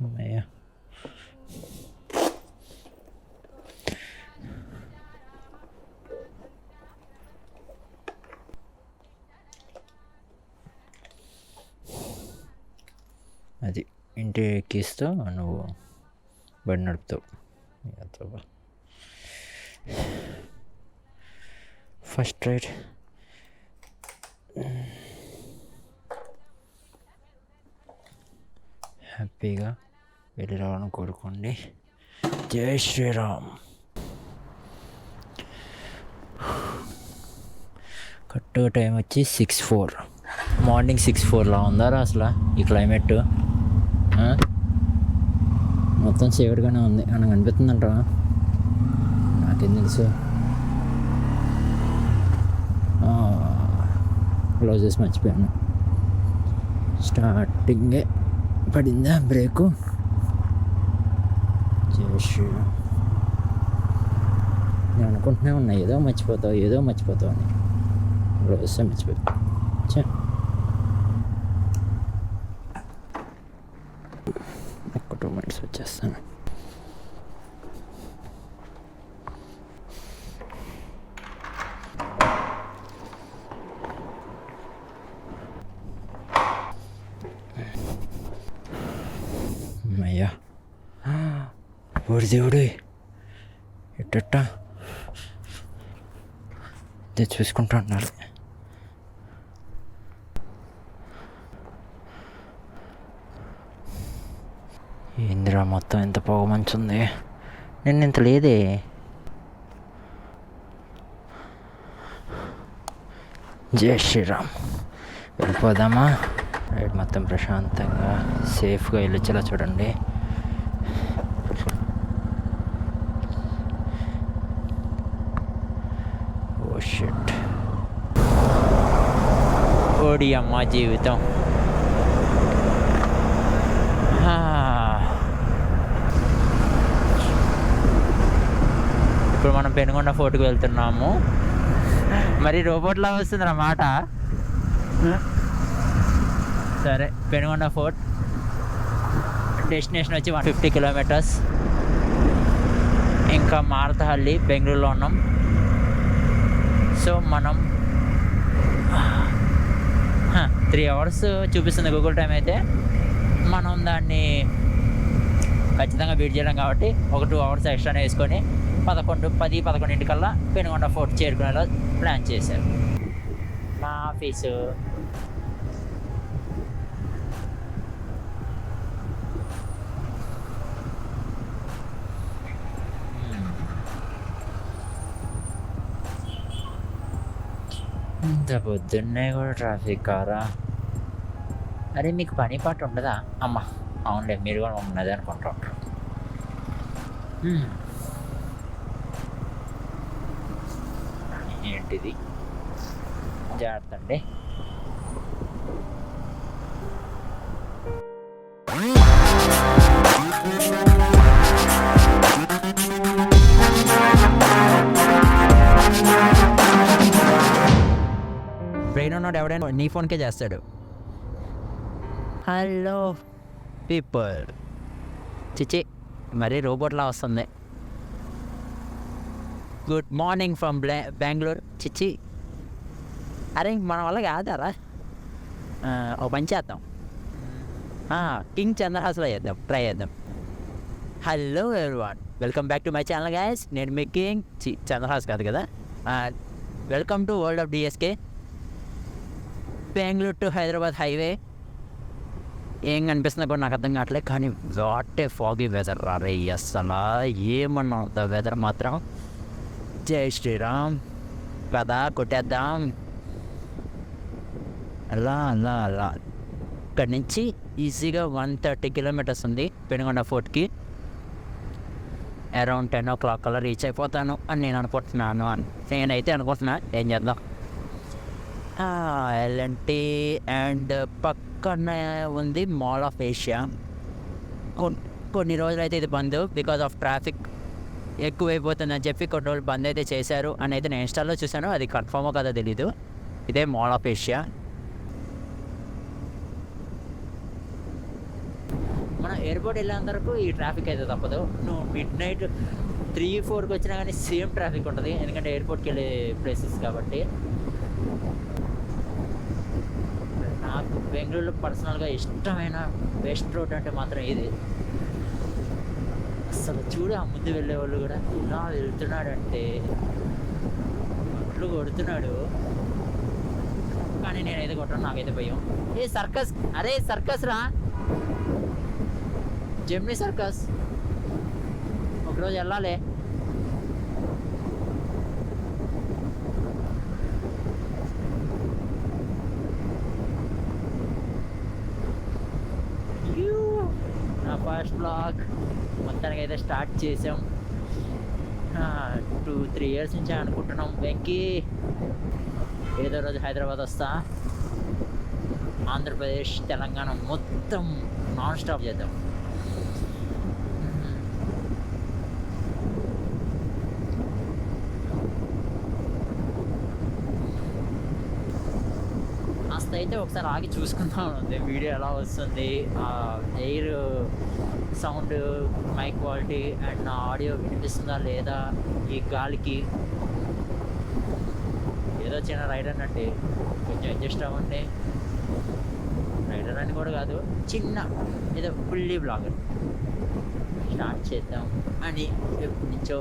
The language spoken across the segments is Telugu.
అమ్మయ్య. అది ఇంటి ఎక్కిస్తూ నువ్వు బండి నడుపుతావు. ఫస్ట్ రైడ్ హ్యాపీగా వెళ్ళి రావాలని కోరుకోండి. జై శ్రీరామ్. కరెక్ట్గా టైం వచ్చి 6:04 మార్నింగ్ 6:04లా ఉందారా అసలు ఈ క్లైమేట్? మొత్తం చీకటిగానే ఉంది. మనకు అనిపిస్తుందంట, నాకేం తెలుసు. గ్లౌజెస్ మర్చిపోయాను. స్టార్టింగే పడిందా బ్రేకు? చేసి నేను అనుకుంటూనే ఉన్నా ఏదో మర్చిపోతావు అని. గ్లౌజెస్ మర్చిపోయాను. ఒక్క 2 minutes వచ్చేస్తాను. అయ్యా ఓడి దేవుడు, ఎట్ట చూసుకుంటూ ఉండాలి. ఏందిరా మొత్తం ఎంత పొగ మంచి ఉంది, నిన్న ఇంత లేదే. జై శ్రీరామ్. వెళ్ళిపోదామా? రైడ్ మొత్తం ప్రశాంతంగా సేఫ్గా వెళ్ళొచ్చేలా చూడండి. ఓ షిట్, ఓడి అమ్మ జీవితం. ఇప్పుడు మనం పెనుగొండ ఫోర్ట్కి వెళ్తున్నాము. మరి రోబోట్లా వస్తుంది అన్నమాట. సరే, పెనుగొండ ఫోర్ట్ డెస్టినేషన్ వచ్చి 150 kilometers. ఇంకా మారతహల్లి బెంగళూరులో ఉన్నాం. సో మనం 3 hours చూపిస్తుంది గూగుల్ టైం అయితే. మనం దాన్ని ఖచ్చితంగా బీట్ చేయలేం కాబట్టి ఒక 2 hours ఎక్స్ట్రానే వేసుకొని 10-11 పెనుగొండ ఫోర్ట్ చేరుకునేలా ప్లాన్ చేశారు మా ఆఫీసు. ఇంత పొద్దున్నే కూడా ట్రాఫిక్ కారా? అరే మీకు పని పాట ఉండదా? అమ్మ అవునులే, మీరు కూడా ఉన్నది అనుకుంటా ఉంటారు. ఏంటిది? జాగ్రత్త అండి. బ్రెయిన్ ఉన్నాడు ఎవడైనా నీ ఫోన్కే చేస్తాడు. Hello people. చిచి మరీ రోబోట్లా వస్తుంది. Good morning from Bengaluru. చిచి అరే మన వల్ల కాదారా, ఒక పని చేద్దాం. కింగ్ చంద్రహాస్లో ట్రై చేద్దాం. Hello everyone, welcome back to my channel guys. నేను మీ కింగ్ చంద్రహాస్ కాదు కదా. Welcome to world of DSK. Bengaluru to Hyderabad highway. ఏం కనిపిస్తుందో కూడా నాకు అర్థం కావట్లేదు, కానీ వాట్ ఏ ఫాగీ వెదర్ రే. అసలు ఏమన్నా వెదర్ మాత్రం. జై శ్రీరామ్ కదా, కొట్టేద్దాం. అలా ఇక్కడి నుంచి ఈజీగా 130 kilometers ఉంది పెనుగొండ ఫోర్ట్కి. అరౌండ్ 10 o'clock కల్లా రీచ్ అయిపోతాను అని నేను అనుకుంటున్నాను. నేనైతే అనుకుంటున్నా, ఏం చేద్దాం. ఎల్ఎన్టీ అండ్ పక్కన ఉంది మాల్ ఆఫ్ ఏషియా. కొన్ని రోజులు అయితే ఇది బంద్ బికాజ్ ఆఫ్ ట్రాఫిక్ ఎక్కువైపోతుందని చెప్పి కొన్ని రోజులు బంద్ అయితే చేశారు అని అయితే నేను ఇన్స్టాల్లో చూశాను. అది కన్ఫర్మో కదా తెలీదు. ఇదే మాల్ ఆఫ్ ఏషియా. మనం ఎయిర్పోర్ట్ వెళ్ళేంత వరకు ఈ ట్రాఫిక్ అయితే తప్పదు. నువ్వు మిడ్ నైట్ 3-4కి వచ్చినా కానీ సేమ్ ట్రాఫిక్ ఉంటుంది, ఎందుకంటే ఎయిర్పోర్ట్కి వెళ్ళే ప్లేసెస్ కాబట్టి. నాకు బెంగళూరులో పర్సనల్గా ఇష్టమైన బెస్ట్ రోడ్ అంటే మాత్రం ఇది. అసలు చూడు, ఆ ముందు వెళ్ళే వాళ్ళు కూడా ఇలా వెళ్తున్నాడంటే అట్లు కొడుతున్నాడు, కానీ నేనైతే కొట్టను, నాకైతే భయం. ఏ సర్కస్, అరే సర్కస్ రా, జెమ్నీ సర్కస్ ఒకరోజు వెళ్ళాలి. నా ఫస్ట్ బ్లాగ్ మొత్తానికి అయితే స్టార్ట్ చేసాం. 2-3 ఇయర్స్ నుంచి అనుకుంటున్నాం, వెంకీ ఏదో రోజు హైదరాబాద్ వస్తా, ఆంధ్రప్రదేశ్ తెలంగాణ మొత్తం నాన్ స్టాప్ చేద్దాం. కాస్త అయితే ఒకసారి ఆగి చూసుకుందాం ఉంది వీడియో ఎలా వస్తుంది, air sound, mic quality and నా ఆడియో వినిపిస్తుందా లేదా, ఈ గాలికి. ఏదో చిన్న రైడర్ అన్నట్టు కొంచెం అడ్జస్ట్ అవ్వండి. రైడర్ అని కూడా కాదు, చిన్న ఏదో ఫుల్లీ బ్లాగర్ స్టార్ట్ చేద్దాం అని ఎప్పటి నుంచో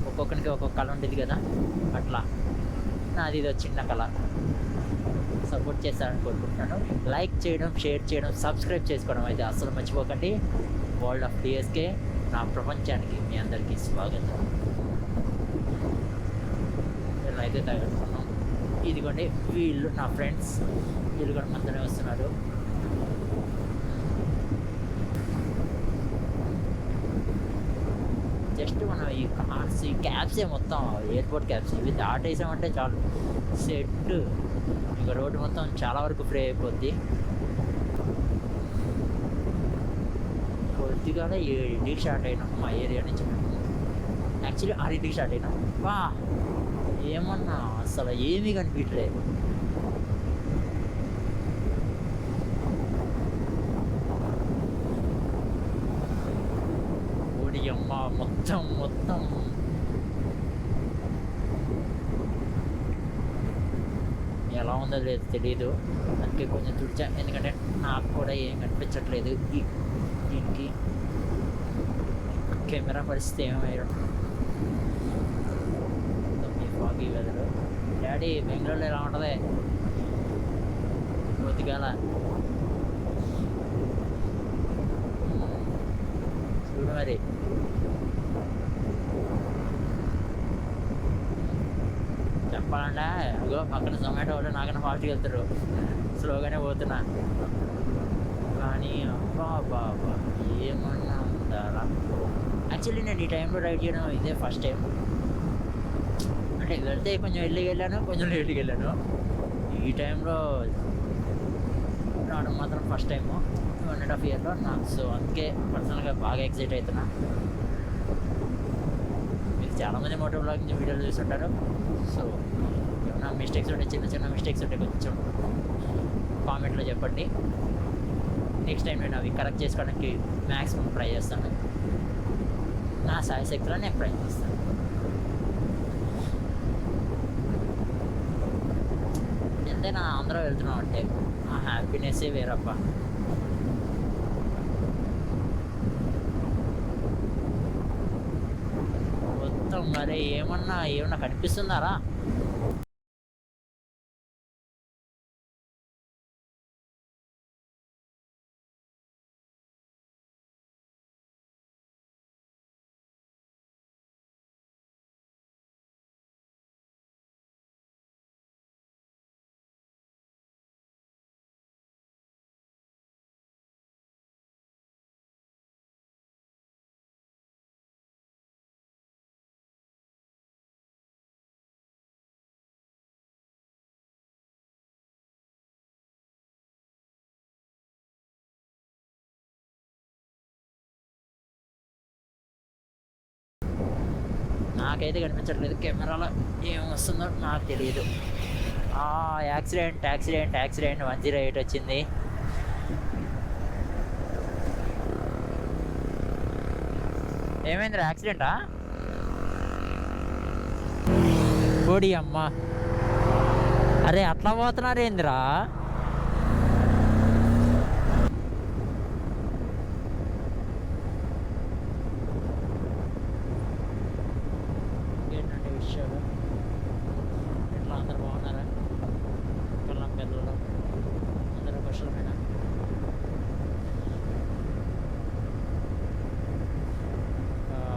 ఒక్కొక్కరికి ఒక్కొక్క కళ ఉండేది కదా, అట్లా నాది ఇదో చిన్న కళ. సపోర్ట్ చేస్తారని కోరుకుంటున్నాను. లైక్ చేయడం, షేర్ చేయడం, సబ్స్క్రైబ్ చేసుకోవడం అయితే అస్సలు మర్చిపోకండి. వరల్డ్ ఆఫ్ డిఎస్కే నా ప్రపంచానికి మీ అందరికీ స్వాగతం. అయితే తగ్గట్టుకున్నాం. ఇదిగోండి వీళ్ళు నా ఫ్రెండ్స్, వీళ్ళు కూడా మనతోనే వస్తున్నారు. జస్ట్ మనం ఈ కార్స్, ఈ క్యాబ్సే మొత్తం ఎయిర్పోర్ట్ క్యాబ్స్, ఇవి దాటేసామంటే చాలు సెట్. ఇక రోడ్డు మొత్తం చాలా వరకు ఫ్రీ అయిపోద్ది. కొద్దిగానే 7కి స్టార్ట్ అయినాం మా ఏరియా నుంచి. యాక్చువల్లీ 6కి స్టార్ట్ అయినాం. వా ఏమన్నా అసలు ఏమీ కనిపించలేదు. ఓడి అమ్మ, మొత్తం ఎలా ఉందో లేదు తెలీదు, అందుకే కొంచెం తుడిచా, ఎందుకంటే నాకు కూడా ఏం కనిపించట్లేదు దీనికి. కెమెరా పరిస్థితి ఏమయ్యారు ఫాగీ వెదర్. డాడీ బెంగళూరులో ఎలా ఉంటుంది కొద్దిగాల చూడు మరి. చెప్పాలంటే అగో పక్కన జొమాటో వాళ్ళు నాకన్నా ఫాస్ట్గా వెళ్తారు, స్లోగానే పోతున్నా. కానీ అబ్బా బాబా ఏమన్నా ఉండాలా. యాక్చువల్లీ నేను ఈ టైంలో రైడ్ చేయడం ఇదే ఫస్ట్ టైం. అంటే వెళ్తే కొంచెం ఎర్లీగా వెళ్ళాను, కొంచెం లేట్గా వెళ్ళాను. ఈ టైంలో రావడం మాత్రం ఫస్ట్ టైము 1.5 ఇయర్లో నాకు. సో అందుకే పర్సనల్గా బాగా ఎక్సైట్ అవుతున్నా. మీరు చాలామంది మోటో బ్లాగింగ్ వీడియోలు చూస్తుంటారు. సో ఏమైనా మిస్టేక్స్ ఉంటే, చిన్న మిస్టేక్స్ ఉంటే కొంచెం కామెంట్లో చెప్పండి. నెక్స్ట్ టైం నేను అవి కరెక్ట్ చేసుకోవడానికి మ్యాక్సిమం ట్రై చేస్తాను. నా శాయశక్తిలో నేను ట్రై చేస్తాను. ఎంతైనా ఆంధ్ర వెళ్తున్నాం అంటే ఆ హ్యాపీనెస్సే వేరప్ప. మొత్తం మరి ఏమన్నా కనిపిస్తున్నారా? నాకైతే కనిపించట్లేదు, కెమెరాలో ఏం వస్తుందో నాకు తెలియదు. యాక్సిడెంట్ 108 వచ్చింది. ఏమైందిరా యాక్సిడెంటా? కోడి అమ్మ, అరే అట్లా పోతున్నారేందిరా? ఏంటంటే విషయాలు, ఎట్లా అందరు బాగున్నారా? పిల్లల పిల్లలు అందరూ కుశలమైన?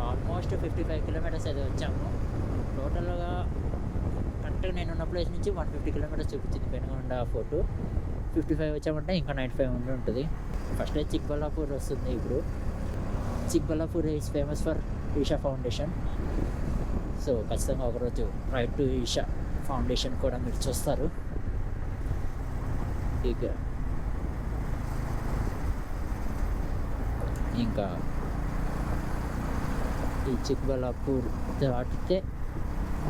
ఆల్మోస్ట్ 55 కిలోమీటర్స్ అయితే వచ్చాము. టోటల్గా కరెక్ట్గా నేను ఉన్న ప్లేస్ నుంచి 150 కిలోమీటర్స్ చూపించింది పెనుగొండ ఫోర్ట్. 55 వచ్చామంటే ఇంకా 95 ఉండి ఉంటుంది. ఫస్ట్ అయితే చిక్బల్లాపూర్ వస్తుంది. ఇప్పుడు Chikballapur is famous for Isha foundation. So ఖచ్చితంగా ఒకరోజు రైట్ టు ఈషా ఫౌండేషన్ కూడా మీరు చూస్తారు. ఇక ఇంకా ఈ చిక్బల్లాపూర్ దాటితే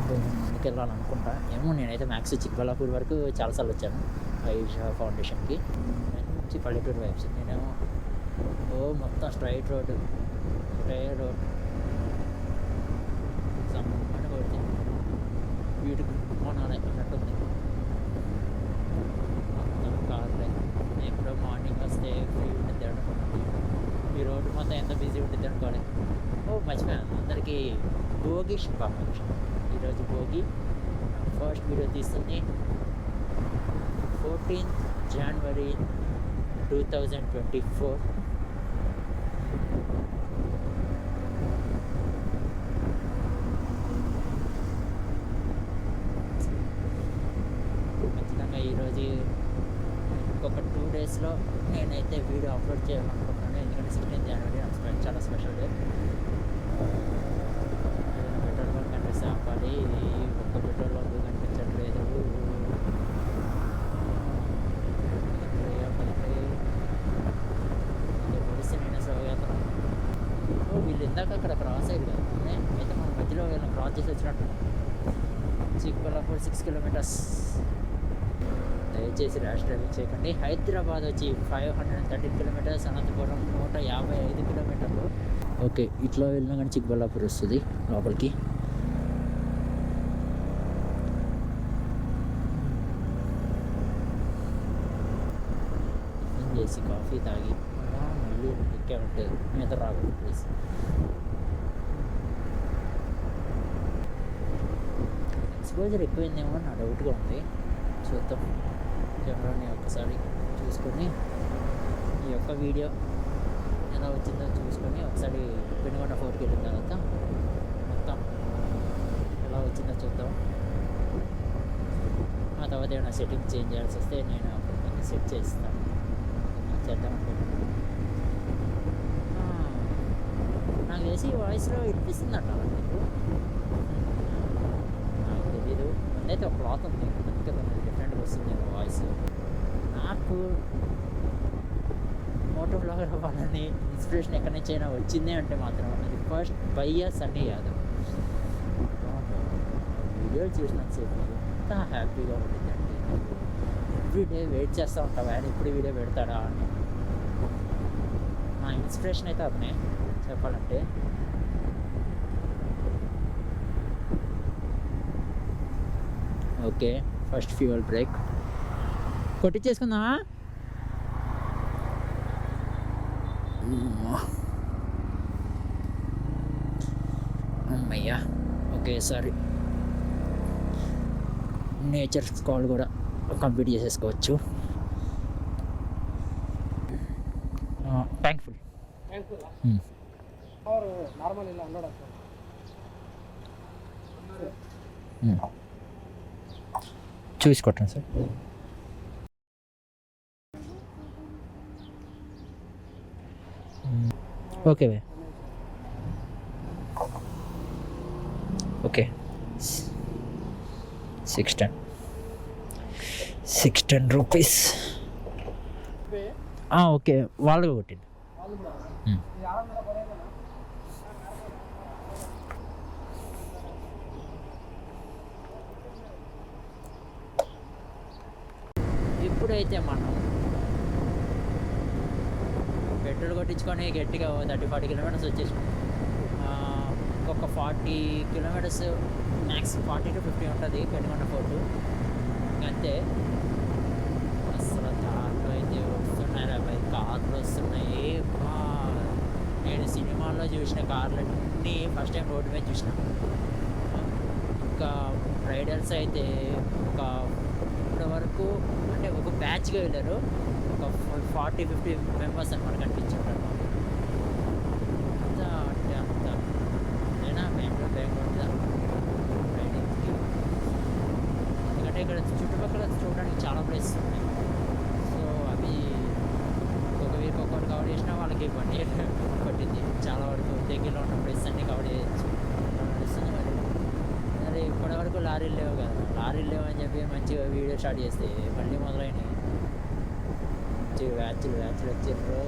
ముందుకు వెళ్ళాలనుకుంటా. ఏమో నేనైతే మ్యాక్స్ చిక్బల్లాపూర్ వరకు చాలాసార్లు వచ్చాను ఈషా ఫౌండేషన్కి. మంచి పల్లెటూరు వైబ్స్. నేనేమో మొత్తం స్ట్రైట్ రోడ్ సమ్మని కొడితే వీటికి కొనాలి అన్నట్టుంది. మొత్తం కార్లే. ఎప్పుడో మార్నింగ్ వస్తే ఫ్రీ ఉంటుంది అనుకోండి. ఈ రోడ్డు మొత్తం ఎంత బిజీ ఉంటుంది అనుకోవాలి. మర్చిపోయాను, అందరికీ భోగి శుభాకాంక్షలు. ఈరోజు భోగి. ఫస్ట్ వీడియో తీస్తుంది 14th January 2024. ఖచ్చితంగా ఈరోజు ఇంకొక 2 డేస్లో నేనైతే వీడియో అప్లోడ్ చేయాలనుకుంటున్నాను. ఎందుకంటే 16th January నాకు చాలా స్పెషల్ డే. పెట్రోల్ బంక్ కనిపిస్తే ఆపాలి. ఒక్క పెట్రోల్ బంక్ కనిపించట్లేదు. పోలిస్తే నేను సోగేతను. వీళ్ళు ఇందాక అక్కడ క్రాస్ అయ్యారు కదా, అయితే మనం మధ్యలో వీళ్ళని క్రాస్ చేసి వచ్చినట్టు. చిక్బల్లాపూర్ 6 కిలోమీటర్స్. దయచేసి ర్యాష్ డ్రైవింగ్ చేయకండి. హైదరాబాద్ వచ్చి 513 కిలోమీటర్స్, అనంతపురం 155 కిలోమీటర్లు. ఓకే, ఇట్లా వెళ్ళినా కానీ చిక్బల్లాపూర్ వస్తుంది లోపలికి. చేసి కాఫీ తాగి మళ్ళీ ఎక్కామంటే మీద రాకూడదు ప్లీజ్. ఎక్స్పోజర్ ఎక్కువైందేమో నా డౌట్గా ఉంది. చూద్దాం. కెమెరాని ఒక్కసారి చూసుకొని ఈ యొక్క వీడియో ఎలా వచ్చిందో చూసుకొని ఒకసారి పెనుగొండ ఫోర్ట్కి వెళ్ళిన తర్వాత మొత్తం ఎలా వచ్చిందో చూద్దాం. ఆ తర్వాత ఏమైనా సెట్టింగ్ చేంజ్ చేయాల్సి వస్తే నేను అప్పుడు సెట్ చేస్తాను. చేద్దాం అనుకుంటున్నాను. నాకు తెలిసి వాయిస్లో వినిపిస్తుందంట మీకు. నాకు తెలీదు. అయితే ఒక క్లాత్ ఉంది, అందుకే కొంచెం డిఫరెంట్గా వస్తుంది వాయిస్. నాకు మోటో బ్లాగర్ అవ్వాలని ఇన్స్పిరేషన్ ఎక్కడి నుంచి అయినా వచ్చింది అంటే మాత్రం అది ఫస్ట్ బయ్యా సన్నీ యాదవ్ వీడియోలు చూసినంతసేపు ఎంత హ్యాపీగా ఉంటుంది అంటే ఎవ్రీడే వెయిట్ చేస్తూ ఉంటావు ఆయన ఎప్పుడు వీడియో పెడతాడా అని. నా ఇన్స్పిరేషన్ అయితే అతనే చెప్పాలంటే. ఓకే, ఫస్ట్ ఫ్యూయల్ బ్రేక్ కొట్టించేసుకుందా. అమ్మయ్యా. Okay, sorry. నేచర్ కాల్ కూడా కంప్లీట్ చేసేసుకోవచ్చు. థ్యాంక్ఫుల్. చూసి కొట్టండి సార్. ఓకే భయ్. Okay, 610 rupees. ఓకే, వాళ్ళకి కొట్టింది. ఇప్పుడైతే మనం పెట్రోల్ కొట్టించుకొని గట్టిగా 30-40 కిలోమీటర్స్ వచ్చేసాం. ఒక 40 కిలోమీటర్స్ మ్యాక్స్ 40 to 50 ఉంటుంది పెనుగొండ ఫోర్ట్. ఇంకంతే. అసలు దాంట్లో అయితే వస్తున్నాయి అబ్బాయి, కార్లు వస్తున్నాయి. నేను సినిమాల్లో చూసిన కార్లన్నీ ఫస్ట్ టైం రోడ్డు మీద చూసిన. ఇంకా రైడర్స్ అయితే ఇప్పటి వరకు అంటే ఒక బ్యాచ్గా వెళ్ళారు. ఒక 40-50 మెంబర్స్ అనమాట కనిపించారు. అంతా అంటే అంతా నేనా బెంగళూరు రైడింగ్కి. ఎందుకంటే ఇక్కడ చుట్టుపక్కల చూడడానికి చాలా ప్లేసెస్ ఉన్నాయి. సో అవి ఒక వీక్ ఒక్కొక్కటి కవర్ చేసినా వాళ్ళకి ఇబ్బంది పట్టింది. చాలా వరకు దగ్గరలో ఉన్న ప్లేస్ అన్నీ కవర్ చేయొచ్చు నడుస్తుంది. మరి ఇప్పటి వరకు లారీలు లేవు కదా, లారీలు లేవు అని చెప్పి మంచిగా వీడియో స్టార్ట్ చేస్తే మళ్ళీ మొదలైనవి వ్యాచ్లు వచ్చారు.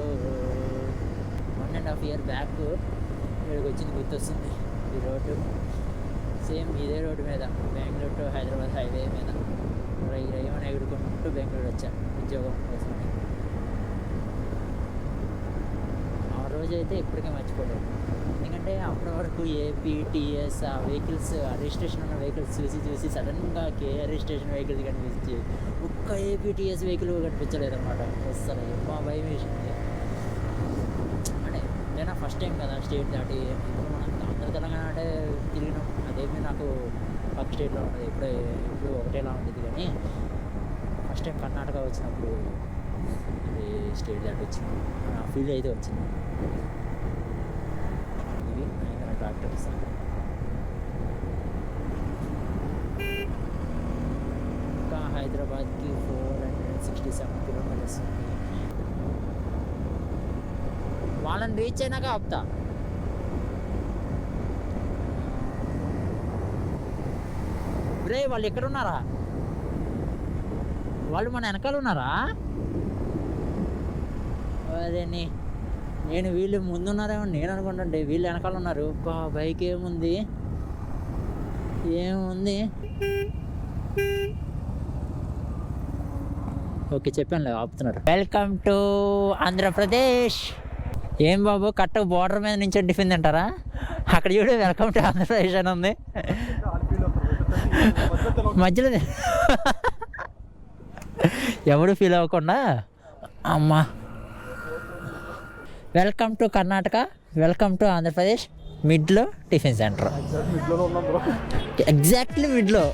1.5 year బ్యాక్ ఇక్కడికి వచ్చింది గుర్తొస్తుంది. ఈ రోడ్డు సేమ్ ఇదే రోడ్డు మీద బెంగళూరు టు హైదరాబాద్ హైవే మీద రైమని ఎగురుకుంటూ బెంగళూరు వచ్చాను ఉద్యోగం కోసం. ఆ రోజు అయితే ఇప్పటికే మర్చిపోలేదు. ఎందుకంటే అప్పటి వరకు ఏపీటీఎస్ ఆ వెహికల్స్ రిజిస్ట్రేషన్ ఉన్న వెహికల్స్ చూసి సడన్గా కేఆర్ రిజిస్ట్రేషన్ వెహికల్స్ కనిపించి ఒక్క ఏపీటీఎస్ వెహికల్ కనిపించలేదు అనమాట. అసలు మా భయం వేసింది. అంటే నేను ఫస్ట్ టైం కదా స్టేట్ దాటి. ఇప్పుడు మనం ఆంధ్ర తెలంగాణ అంటే తిరిగినాం, అదేమి నాకు పక్క స్టేట్లో ఉండదు. ఇప్పుడు ఒకటేలా ఉండేది. కానీ ఫస్ట్ టైం కర్ణాటక వచ్చినప్పుడు ఇది స్టేట్ దాటి వచ్చినాం ఫీల్ అయితే వచ్చింది. ఇవి ట్రాక్టర్స్. ఇంకా హైదరాబాద్కి 467 కిలోమీటర్స్. వాళ్ళని రీచ్ అయినాక ఆపుతా. బ్రే వాళ్ళు ఎక్కడ ఉన్నారా? వాళ్ళు మన వెనకాల ఉన్నారా? అదే నేను వీళ్ళు ముందున్నారేమో నేను అనుకుంటుంటే వీళ్ళు వెనకాల ఉన్నారు. బైక్ ఏముంది ఓకే చెప్పాను ఆపుతున్నారు. Welcome to Andhra Pradesh. ఏం బాబు కట్ట బోర్డర్ మీద నుంచి టిఫిన్ తింటారా? అక్కడ చూడు వెల్కమ్ టు ఆంధ్రప్రదేశ్ అని ఉంది మధ్యలో. ఎవడు ఫీల్ అవ్వకుండా అమ్మా. Welcome to Karnataka, welcome to Andhra Pradesh. మిడ్లో tiffin centre, exactly మిడ్లో.